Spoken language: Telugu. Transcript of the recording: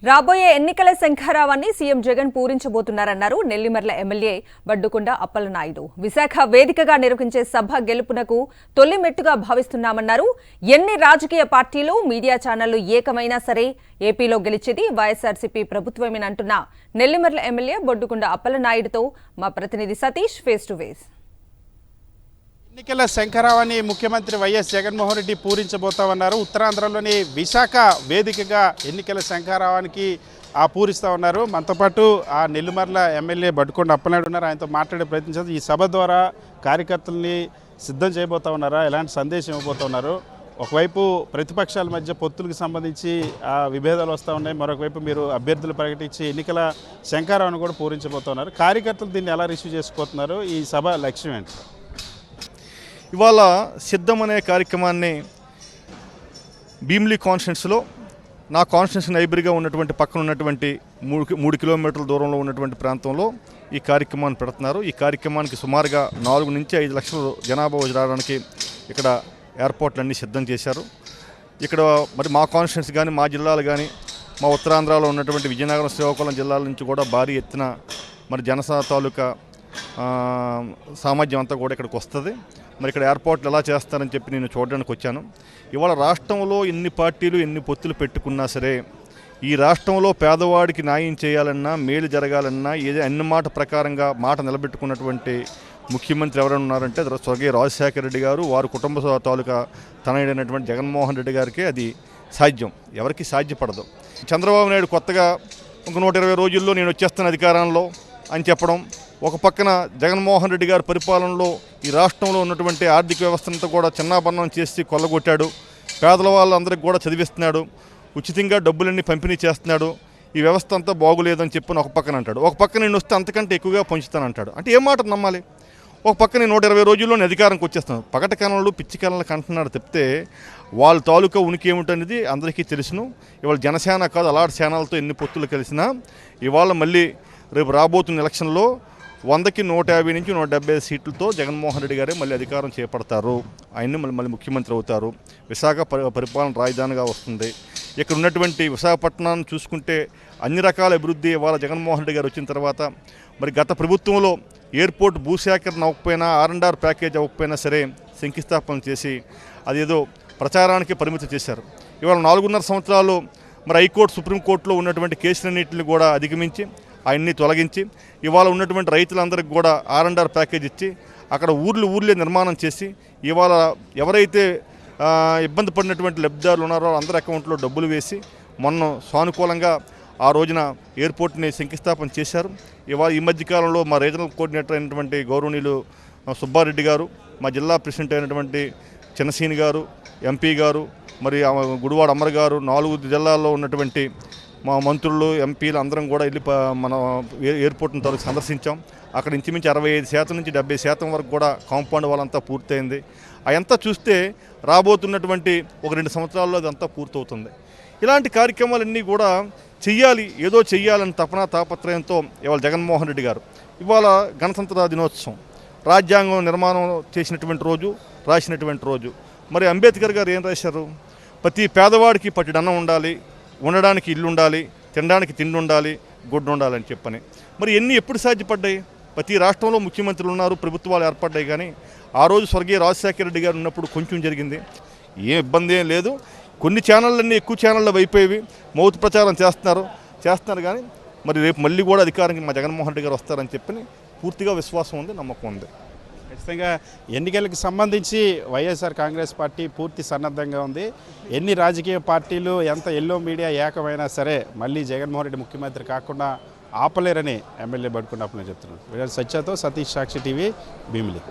రాబోయే ఎన్నికల శంఖారావాన్ని సీఎం జగన్ పూరించబోతున్నారన్నారు నెల్లిమర్ల ఎమ్మెల్యే బడ్డుకొండ అప్పలనాయుడు. విశాఖ వేదికగా నిర్వహించే సభ గెలుపునకు తొలి మెట్టుగా భావిస్తున్నామన్నారు. ఎన్ని రాజకీయ పార్టీలు, మీడియా ఛానళ్లు ఏకమైనా సరే ఏపీలో గెలిచేది వైఎస్ఆర్సీపీ ప్రభుత్వమేనంటున్న నెల్లిమర్ల ఎమ్మెల్యే బడ్డుకొండ అప్పలనాయుడుతో మా ప్రతినిధి సతీష్ ఫేస్ టు ఫేస్. ఎన్నికల శంఖారావాన్ని ముఖ్యమంత్రి వైఎస్ జగన్మోహన్ రెడ్డి పూరించబోతామన్నారు. ఉత్తరాంధ్రలోని విశాఖ వేదికగా ఎన్నికల శంఖారావానికి పూరిస్తూ ఉన్నారు. మనతో పాటు ఆ నెల్లిమర్ల ఎమ్మెల్యే బడ్డుకొండ అప్పలనాయుడు ఉన్నారు. ఆయనతో మాట్లాడే ప్రయత్నించారు. ఈ సభ ద్వారా కార్యకర్తల్ని సిద్ధం చేయబోతా ఉన్నారా, ఎలాంటి సందేశం ఇవ్వబోతా ఉన్నారు? ఒకవైపు ప్రతిపక్షాల మధ్య పొత్తులకు సంబంధించి విభేదాలు వస్తూ ఉన్నాయి, మరొకవైపు మీరు అభ్యర్థులు ప్రకటించి ఎన్నికల శంఖారావాన్ని కూడా పూరించబోతున్నారు. కార్యకర్తలు దీన్ని ఎలా రిసీవ్ చేసుకుపోతున్నారు? ఈ సభ లక్ష్యం ఏంటి? ఇవాళ సిద్ధం అనే కార్యక్రమాన్ని భీమిలి కాన్స్టిట్యున్సీలో నా కాన్స్టిట్యున్సీ నైబర్గా ఉన్నటువంటి పక్కన ఉన్నటువంటి 3 కిలోమీటర్ల దూరంలో ఉన్నటువంటి ప్రాంతంలో ఈ కార్యక్రమాన్ని పెడుతున్నారు. ఈ కార్యక్రమానికి సుమారుగా 4 నుంచి 5 లక్షల జనాభా రావడానికి ఇక్కడ ఏర్పాట్లన్నీ సిద్ధం చేశారు. ఇక్కడ మరి మా కాన్స్టిట్యున్సీ కానీ, మా జిల్లాలు కానీ, మా ఉత్తరాంధ్రలో ఉన్నటువంటి విజయనగరం, శ్రీకాకుళం జిల్లాల నుంచి కూడా భారీ ఎత్తున మరి జనసేన తాలూకా సామర్థ్యం అంతా కూడా ఇక్కడికి వస్తుంది. మరి ఇక్కడ ఏర్పాట్లు ఎలా చేస్తారని చెప్పి నేను చూడడానికి వచ్చాను. ఇవాళ రాష్ట్రంలో ఎన్ని పార్టీలు, ఎన్ని పొత్తులు పెట్టుకున్నా సరే ఈ రాష్ట్రంలో పేదవాడికి న్యాయం చేయాలన్నా, మేలు జరగాలన్నా అన్ని మాట ప్రకారంగా మాట నిలబెట్టుకున్నటువంటి ముఖ్యమంత్రి ఎవరైనా ఉన్నారంటే స్వర్గీయ రాజశేఖర రెడ్డి గారు, వారి కుటుంబ తాలూకా తనయుడైనటువంటి జగన్మోహన్ రెడ్డి గారికి అది సాధ్యం, ఎవరికి సాధ్యపడదు. చంద్రబాబు నాయుడు కొత్తగా ఒక 120 రోజుల్లో నేను వచ్చేస్తాను అధికారంలో అని చెప్పడం, ఒక పక్కన జగన్మోహన్ రెడ్డి గారి పరిపాలనలో ఈ రాష్ట్రంలో ఉన్నటువంటి ఆర్థిక వ్యవస్థనంతా కూడా చిన్నాభిన్నం చేసి కొల్లగొట్టాడు, పేదల వాళ్ళందరికీ కూడా చదివిస్తున్నాడు, ఉచితంగా డబ్బులన్నీ పంపిణీ చేస్తున్నాడు, ఈ వ్యవస్థ అంతా బాగులేదని చెప్పని ఒక పక్కన అంటాడు. ఒక పక్క నేను వస్తే అంతకంటే ఎక్కువగా పంచుతానంటాడు. అంటే ఏం మాట నమ్మాలి? ఒక పక్క నేను 120 రోజుల్లోనే అధికారంకి వచ్చేస్తాను. పగటి కళలు, పిచ్చి కళలు కంటున్నాడు తప్పితే వాళ్ళ తాలూకా ఉనికి ఏమిటనేది అందరికీ తెలుసును. ఇవాళ జనసేన కాదు, అలాంటి సేనలతో ఎన్ని పొత్తులు కలిసినా ఇవాళ మళ్ళీ రేపు రాబోతున్న ఎలక్షన్లో 100కి 150 నుంచి 170 సీట్లతో జగన్మోహన్ రెడ్డి గారే మళ్ళీ అధికారం చేపడతారు. ఆయన్ని మళ్ళీ ముఖ్యమంత్రి అవుతారు. విశాఖ పరిపాలన రాజధానిగా వస్తుంది. ఇక్కడ ఉన్నటువంటి విశాఖపట్నాన్ని చూసుకుంటే అన్ని రకాల అభివృద్ధి ఇవాళ జగన్మోహన్ రెడ్డి గారు వచ్చిన తర్వాత మరి గత ప్రభుత్వంలో ఎయిర్పోర్ట్ భూసేకరణ అవ్వకపోయినా, R&R ప్యాకేజ్ అవ్వకపోయినా సరే శంకుస్థాపన చేసి అదేదో ప్రచారానికి పరిమితి చేశారు. ఇవాళ 4.5 సంవత్సరాలు మరి హైకోర్టు, సుప్రీంకోర్టులో ఉన్నటువంటి కేసులన్నింటిని కూడా అధిగమించి ఆయన్ని తొలగించి ఇవాళ ఉన్నటువంటి రైతులందరికీ కూడా R&R ప్యాకేజ్ ఇచ్చి అక్కడ ఊర్లే నిర్మాణం చేసి ఇవాళ ఎవరైతే ఇబ్బంది పడినటువంటి లబ్ధిదారులు ఉన్నారో అందరి అకౌంట్లో డబ్బులు వేసి మొన్న సానుకూలంగా ఆ రోజున ఎయిర్పోర్ట్ని శంకుస్థాపన చేశారు. ఇవాళ ఈ మధ్యకాలంలో మా రీజనల్ కోఆర్డినేటర్ అయినటువంటి గౌరవనీయులు సుబ్బారెడ్డి గారు, మా జిల్లా ప్రెసిడెంట్ అయినటువంటి చిన్నసీని గారు, ఎంపీ గారు, మరి గుడివాడ అమర్ గారు, 4 జిల్లాల్లో ఉన్నటువంటి మా మంత్రులు, ఎంపీలు అందరం కూడా వెళ్ళి మన ఎయిర్పోర్ట్ని తరచు సందర్శించాం. అక్కడ ఇంచుమించి 65% నుంచి 70% వరకు కూడా కాంపౌండ్ వాళ్ళంతా పూర్తయింది. అదంతా చూస్తే రాబోతున్నటువంటి ఒక 2 సంవత్సరాల్లో అదంతా పూర్తవుతుంది. ఇలాంటి కార్యక్రమాలన్నీ కూడా చెయ్యాలి, ఏదో చెయ్యాలని తాపత్రయంతో ఇవాళ జగన్మోహన్ రెడ్డి గారు ఇవాళ గణతంత్ర దినోత్సవం, రాజ్యాంగం నిర్మాణం చేసినటువంటి రోజు, రాసినటువంటి రోజు. మరి అంబేద్కర్ గారు ఏం రాశారు? ప్రతి పేదవాడికి పట్టెడన్నం ఉండాలి, ఉండడానికి ఇల్లు ఉండాలి, తినడానికి తిండి ఉండాలి, గుడ్డు ఉండాలని చెప్పని. మరి ఎప్పుడు సాధ్యపడ్డాయి? ప్రతి రాష్ట్రంలో ముఖ్యమంత్రులు ఉన్నారు, ప్రభుత్వాలు ఏర్పడ్డాయి. కానీ ఆ రోజు స్వర్గీయ రాజశేఖర రెడ్డి గారు ఉన్నప్పుడు కొంచెం జరిగింది. ఏం ఇబ్బంది ఏం లేదు. కొన్ని ఛానళ్ళన్నీ ఎక్కువ ఛానళ్ళు అయిపోయేవి, మౌత్ ప్రచారం చేస్తున్నారు. కానీ మరి రేపు మళ్ళీ కూడా అధికారానికి మా జగన్మోహన్ రెడ్డి గారు వస్తారని చెప్పని పూర్తిగా విశ్వాసం ఉంది, నమ్మకం ఉంది. ఖచ్చితంగా ఎన్నికలకు సంబంధించి వైఎస్ఆర్ కాంగ్రెస్ పార్టీ పూర్తి సన్నద్ధంగా ఉంది. ఎన్ని రాజకీయ పార్టీలు, ఎంత ఎల్లో మీడియా ఏకమైనా సరే మళ్ళీ జగన్మోహన్ రెడ్డి ముఖ్యమంత్రి కాకుండా ఆపలేరని ఎమ్మెల్యే బడ్డుకొండ అప్పలనాయుడు చెప్తున్నారు. వీళ్ళ సత్యతో సతీష్, సాక్షి టీవీ, భీమిలి.